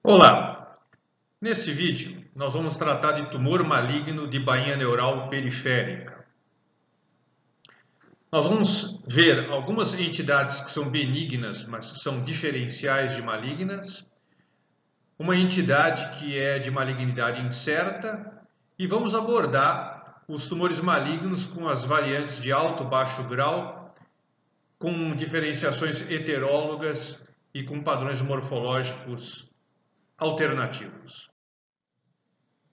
Olá! Nesse vídeo, nós vamos tratar de tumor maligno de bainha neural periférica. Nós vamos ver algumas entidades que são benignas, mas são diferenciais de malignas, uma entidade que é de malignidade incerta, e vamos abordar os tumores malignos com as variantes de alto e baixo grau, com diferenciações heterólogas e com padrões morfológicos alternativos.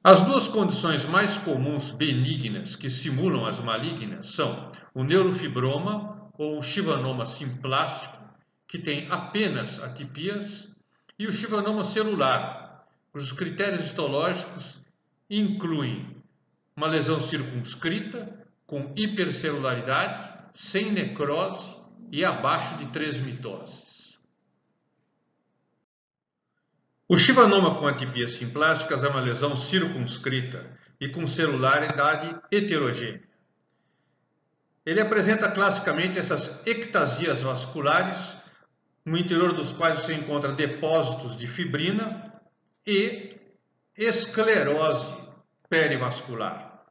As duas condições mais comuns benignas que simulam as malignas são o neurofibroma ou chivanoma simplástico, que tem apenas atipias, e o chivanoma celular, cujos critérios histológicos incluem uma lesão circunscrita, com hipercelularidade, sem necrose e abaixo de 3 mitoses. O chivanoma com atipias simplásticas é uma lesão circunscrita e com celularidade heterogênea. Ele apresenta classicamente essas ectasias vasculares, no interior dos quais você encontra depósitos de fibrina e esclerose perivascular.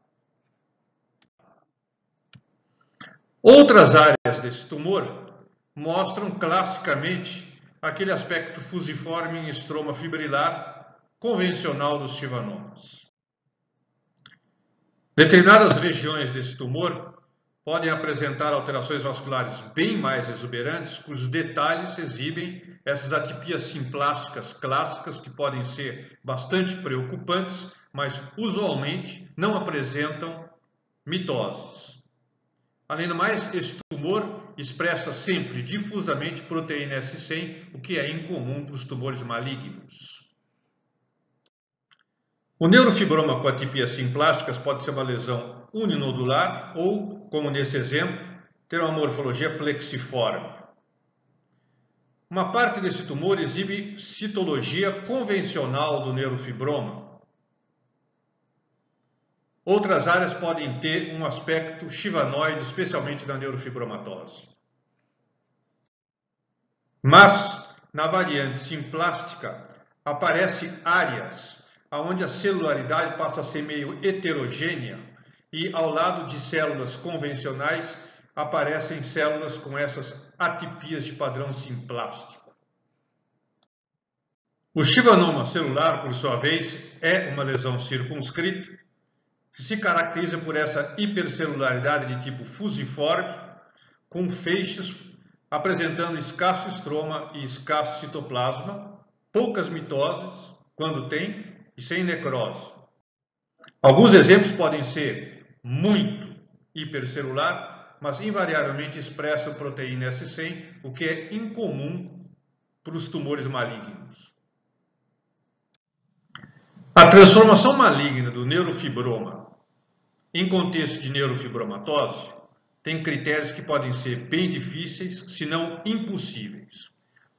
Outras áreas desse tumor mostram classicamente aquele aspecto fusiforme em estroma fibrilar convencional dos chivanomas. Determinadas regiões desse tumor podem apresentar alterações vasculares bem mais exuberantes, cujos detalhes exibem essas atipias simplásticas clássicas que podem ser bastante preocupantes, mas usualmente não apresentam mitoses. Além do mais, esse tumor expressa sempre difusamente proteína S100, o que é incomum para os tumores malignos. O neurofibroma com atipias simplásticas pode ser uma lesão uninodular ou, como nesse exemplo, ter uma morfologia plexiforme. Uma parte desse tumor exibe citologia convencional do neurofibroma. Outras áreas podem ter um aspecto chivanoide, especialmente na neurofibromatose. Mas, na variante simplástica, aparecem áreas onde a celularidade passa a ser meio heterogênea e, ao lado de células convencionais, aparecem células com essas atipias de padrão simplástico. O chivanoma celular, por sua vez, é uma lesão circunscrita, que se caracteriza por essa hipercelularidade de tipo fusiforme, com feixes apresentando escasso estroma e escasso citoplasma, poucas mitoses, quando tem, e sem necrose. Alguns exemplos podem ser muito hipercelular, mas invariavelmente expressam proteína S100, o que é incomum para os tumores malignos. A transformação maligna do neurofibroma em contexto de neurofibromatose tem critérios que podem ser bem difíceis, se não impossíveis.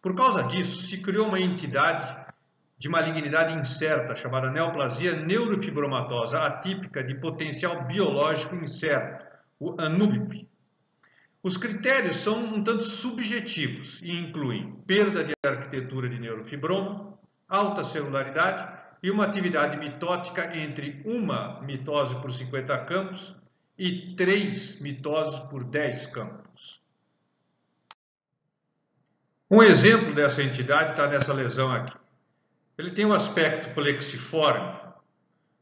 Por causa disso, se criou uma entidade de malignidade incerta, chamada neoplasia neurofibromatosa atípica de potencial biológico incerto, o ANUBIP. Os critérios são um tanto subjetivos e incluem perda de arquitetura de neurofibroma, alta celularidade e uma atividade mitótica entre uma mitose por 50 campos e 3 mitoses por 10 campos. Um exemplo dessa entidade está nessa lesão aqui. Ele tem um aspecto plexiforme,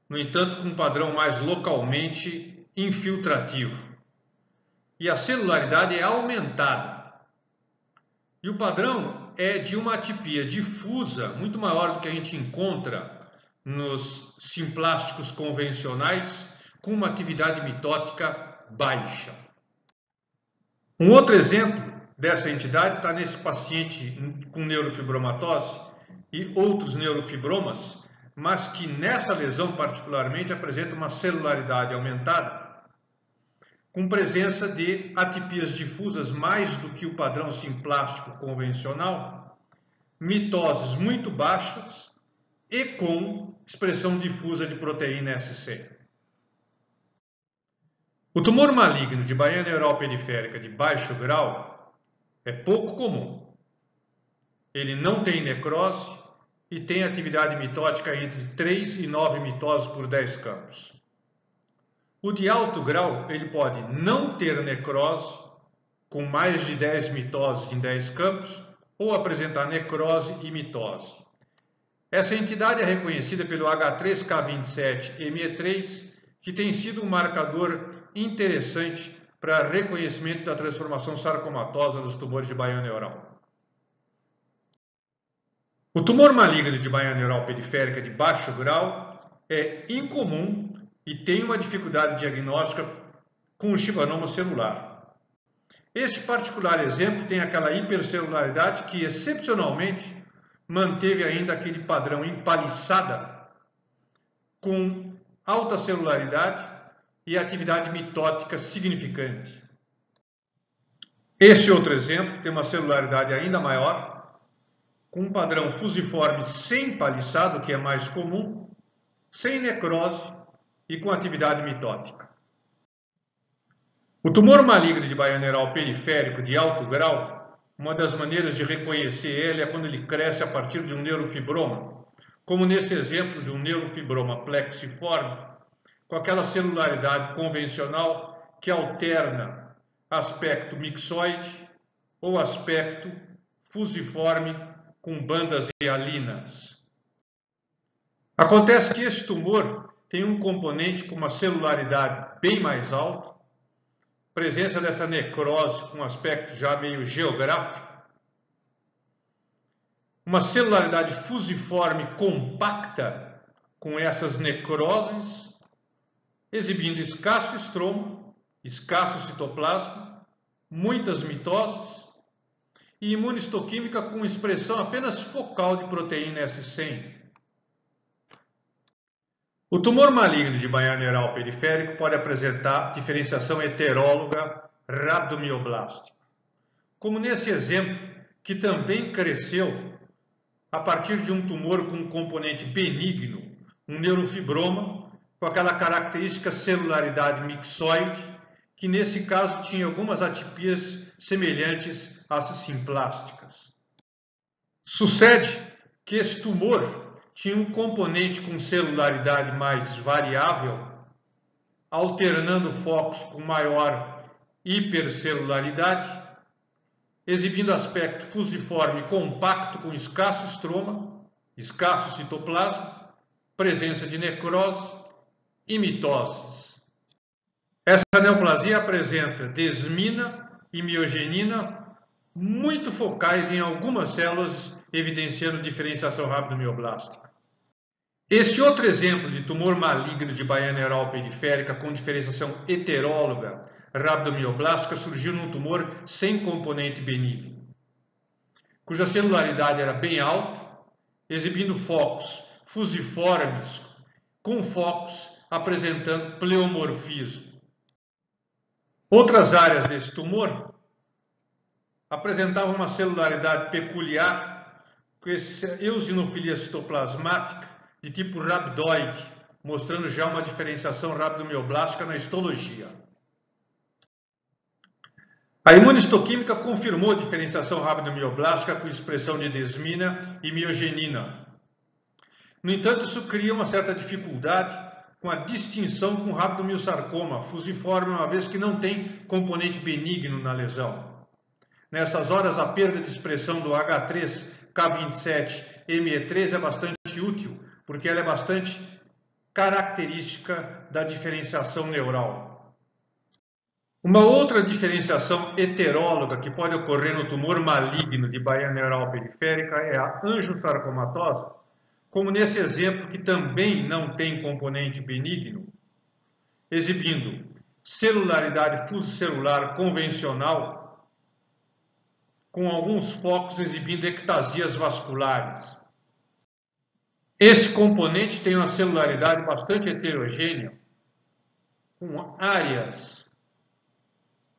no entanto, com um padrão mais localmente infiltrativo. E a celularidade é aumentada. E o padrão é de uma atipia difusa, muito maior do que a gente encontra nos simplásticos convencionais, com uma atividade mitótica baixa. Um outro exemplo dessa entidade está nesse paciente com neurofibromatose e outros neurofibromas, mas que nessa lesão particularmente apresenta uma celularidade aumentada, com presença de atipias difusas mais do que o padrão simplástico convencional, mitoses muito baixas e com expressão difusa de proteína S100. O tumor maligno de bainha neural periférica de baixo grau é pouco comum. Ele não tem necrose e tem atividade mitótica entre 3 e 9 mitoses por 10 campos. O de alto grau, ele pode não ter necrose, com mais de 10 mitoses em 10 campos, ou apresentar necrose e mitose. Essa entidade é reconhecida pelo H3K27ME3, que tem sido um marcador interessante para reconhecimento da transformação sarcomatosa dos tumores de baía neural. O tumor maligno de baía neural periférica de baixo grau é incomum e tem uma dificuldade diagnóstica com o chibanoma celular. Este particular exemplo tem aquela hipercelularidade que, excepcionalmente, manteve ainda aquele padrão empaliçada com alta celularidade e atividade mitótica significante. Este outro exemplo tem uma celularidade ainda maior, com um padrão fusiforme sem paliçado, que é mais comum, sem necrose e com atividade mitótica. O tumor maligno de baía neural periférico de alto grau, uma das maneiras de reconhecer ele é quando ele cresce a partir de um neurofibroma, como nesse exemplo de um neurofibroma plexiforme, com aquela celularidade convencional que alterna aspecto mixoide ou aspecto fusiforme com bandas hialinas. Acontece que esse tumor tem um componente com uma celularidade bem mais alta, presença dessa necrose com aspecto já meio geográfico, uma celularidade fusiforme compacta com essas necroses, exibindo escasso estroma, escasso citoplasma, muitas mitoses e imunistoquímica com expressão apenas focal de proteína S100. O tumor maligno de baía neural periférico pode apresentar diferenciação heteróloga rabdomioblástica, como nesse exemplo, que também cresceu a partir de um tumor com um componente benigno, um neurofibroma, com aquela característica celularidade mixoide, que nesse caso tinha algumas atipias semelhantes às simplásticas. Sucede que esse tumor tinha um componente com celularidade mais variável, alternando focos com maior hipercelularidade, exibindo aspecto fusiforme compacto com escasso estroma, escasso citoplasma, presença de necrose e mitoses. Essa neoplasia apresenta desmina e miogenina muito focais em algumas células, evidenciando diferenciação rabdomioblástica. Esse outro exemplo de tumor maligno de baía neural periférica com diferenciação heteróloga rabdomioblástica surgiu num tumor sem componente benigno, cuja celularidade era bem alta, exibindo focos fusiformes com focos apresentando pleomorfismo. Outras áreas desse tumor apresentavam uma celularidade peculiar com essa eosinofilia citoplasmática de tipo rabdoide, mostrando já uma diferenciação rabdomioblástica na histologia. A imunistoquímica confirmou a diferenciação rabdomioblástica com expressão de desmina e miogenina. No entanto, isso cria uma certa dificuldade com a distinção com rabdomiosarcoma fusiforme, uma vez que não tem componente benigno na lesão. Nessas horas, a perda de expressão do H3K27ME3 é bastante útil, porque ela é bastante característica da diferenciação neural. Uma outra diferenciação heteróloga que pode ocorrer no tumor maligno de baía neural periférica é a angiosarcomatose, como nesse exemplo que também não tem componente benigno, exibindo celularidade fusicelular convencional, com alguns focos exibindo ectasias vasculares. Esse componente tem uma celularidade bastante heterogênea, com áreas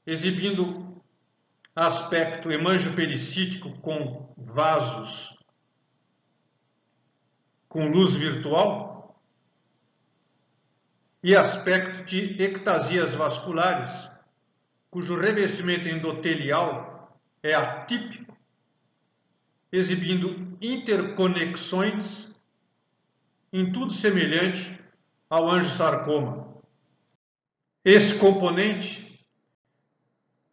exibindo aspecto hemangiopericítico com vasos com luz virtual e aspecto de ectasias vasculares, cujo revestimento endotelial é atípico exibindo interconexões em tudo semelhante ao angiosarcoma. Esse componente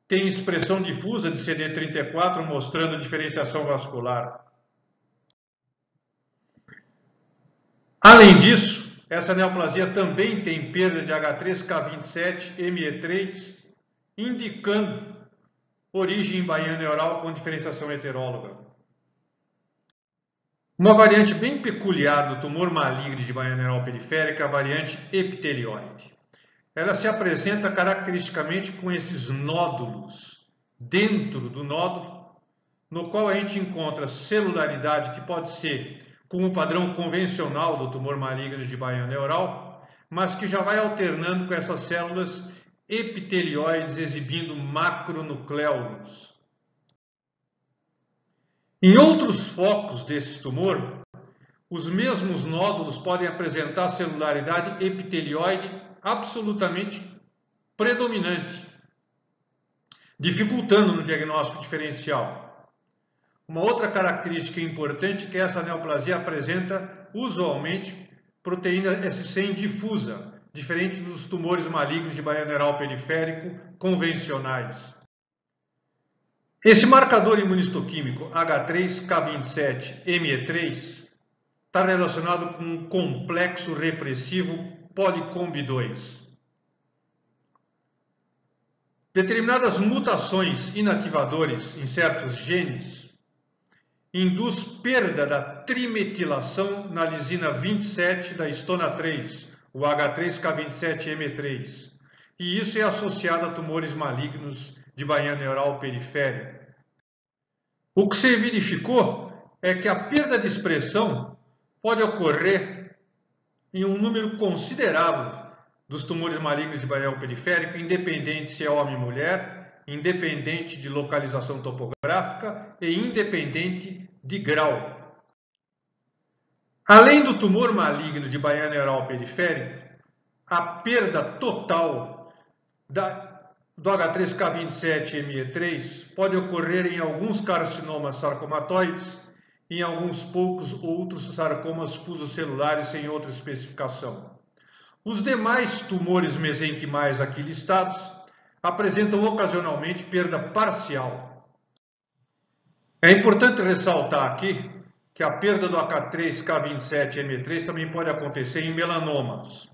tem expressão difusa de CD34, mostrando diferenciação vascular. Além disso, essa neoplasia também tem perda de H3K27-ME3, indicando origem baianeural com diferenciação heteróloga. Uma variante bem peculiar do tumor maligno de baianeural periférica é a variante epitelioide. Ela se apresenta caracteristicamente com esses nódulos dentro do nódulo, no qual a gente encontra celularidade que pode ser com o padrão convencional do tumor maligno de baianeural, mas que já vai alternando com essas células epitelioides exibindo macronucléolos. Em outros focos desse tumor, os mesmos nódulos podem apresentar celularidade epitelioide absolutamente predominante, dificultando no diagnóstico diferencial. Uma outra característica importante é que essa neoplasia apresenta usualmente proteína S100 difusa, diferente dos tumores malignos de baianeural periférico convencionais. Esse marcador imunistoquímico H3K27-ME3 está relacionado com um complexo repressivo Polycomb 2. Determinadas mutações inativadores em certos genes induz perda da trimetilação na lisina 27 da histona 3, o H3K27-ME3, e isso é associado a tumores malignos de baianeural periférico. O que se verificou é que a perda de expressão pode ocorrer em um número considerável dos tumores malignos de baianeural periférico, independente se é homem ou mulher, independente de localização topográfica e independente de grau. Além do tumor maligno de baianeural periférico, a perda total do H3K27-ME3 pode ocorrer em alguns carcinomas sarcomatoides e em alguns poucos outros sarcomas fusocelulares sem outra especificação. Os demais tumores mesenquimais aqui listados apresentam ocasionalmente perda parcial. É importante ressaltar aqui que a perda do H3K27-ME3 também pode acontecer em melanomas,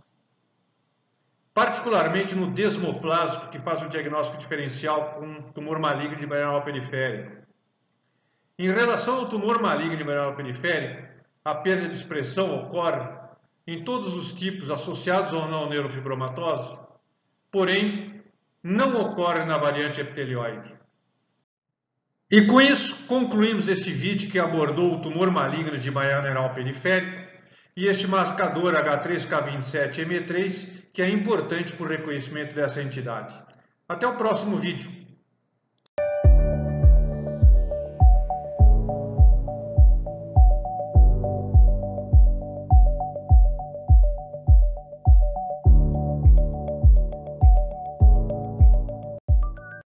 particularmente no desmoplásico, que faz o diagnóstico diferencial com tumor maligno de baianeural periférico. Em relação ao tumor maligno de baianeural periférico, a perda de expressão ocorre em todos os tipos associados ou não à neurofibromatose, porém não ocorre na variante epitelioide. E com isso concluímos esse vídeo que abordou o tumor maligno de baianeural periférico e este marcador H3K27-ME3, que é importante para o reconhecimento dessa entidade. Até o próximo vídeo.